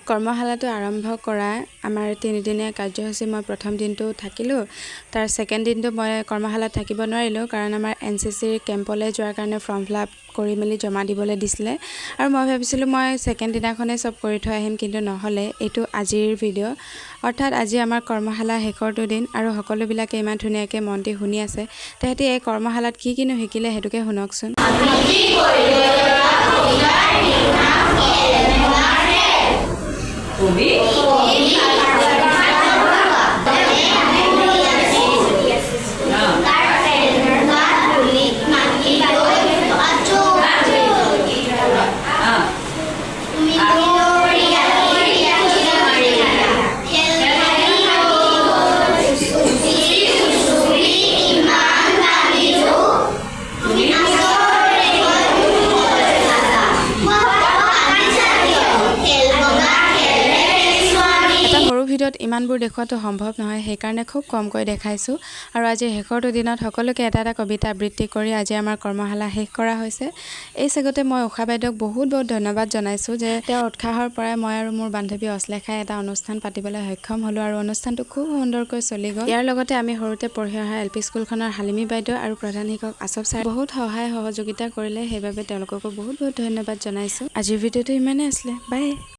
কৰ্মশালাটো আৰম্ভ কৰা আমাৰ 3 দিনীয়া কাৰ্যসূচী মই প্ৰথম দিনটো থাকিলোঁ। তাৰ ছেকেণ্ড দিনটো মই কৰ্মশালাত থাকিব নোৱাৰিলোঁ কাৰণ আমাৰ NCCৰ কেম্পলৈ যোৱাৰ কাৰণে ফৰ্ম ফিল-আপ কৰি মেলি জমা দিবলৈ দিছিলে আৰু মই ভাবিছিলোঁ মই ছেকেণ্ড দিনাখনেই চব কৰি থৈ আহিম, কিন্তু নহ'লে। এইটো আজিৰ ভিডিঅ', অৰ্থাৎ আজি আমাৰ কৰ্মশালা শেষৰটো দিন আৰু সকলোবিলাকে ইমান ধুনীয়াকৈ মন দি শুনি আছে। তেহেঁতি এই কৰ্মশালাত কি কিনো শিকিলে সেইটোকে শুনকচোন। ভিডিঅ'ত ইমানবোৰ দেখুৱাটো সম্ভৱ নহয়, সেইকাৰণে খুব কমকৈ দেখাইছোঁ। আৰু আজি শেষৰটো দিনত সকলোকে এটা এটা কবিতা আবৃত্তি কৰি আজি আমাৰ কৰ্মশালা শেষ কৰা হৈছে। এই চেগতে মই উষা বাইদেউক বহুত ধন্যবাদ জনাইছোঁ যে তেওঁৰ উৎসাহৰ পৰাই মই আৰু মোৰ বান্ধৱী অশ্লেষাই এটা অনুষ্ঠান পাতিবলৈ সক্ষম হ'লোঁ আৰু অনুষ্ঠানটো খুব সুন্দৰকৈ চলি গ'ল। ইয়াৰ লগতে আমি সৰুতে পঢ়ি অহা LP স্কুলখনৰ হালিমী বাইদেউ আৰু প্ৰধান শিক্ষক আছফ ছাৰে বহুত সহায় সহযোগিতা কৰিলে, সেইবাবে তেওঁলোককো বহুত ধন্যবাদ জনাইছোঁ। আজিৰ ভিডিঅ'টো ইমানেই আছিলে। বাই।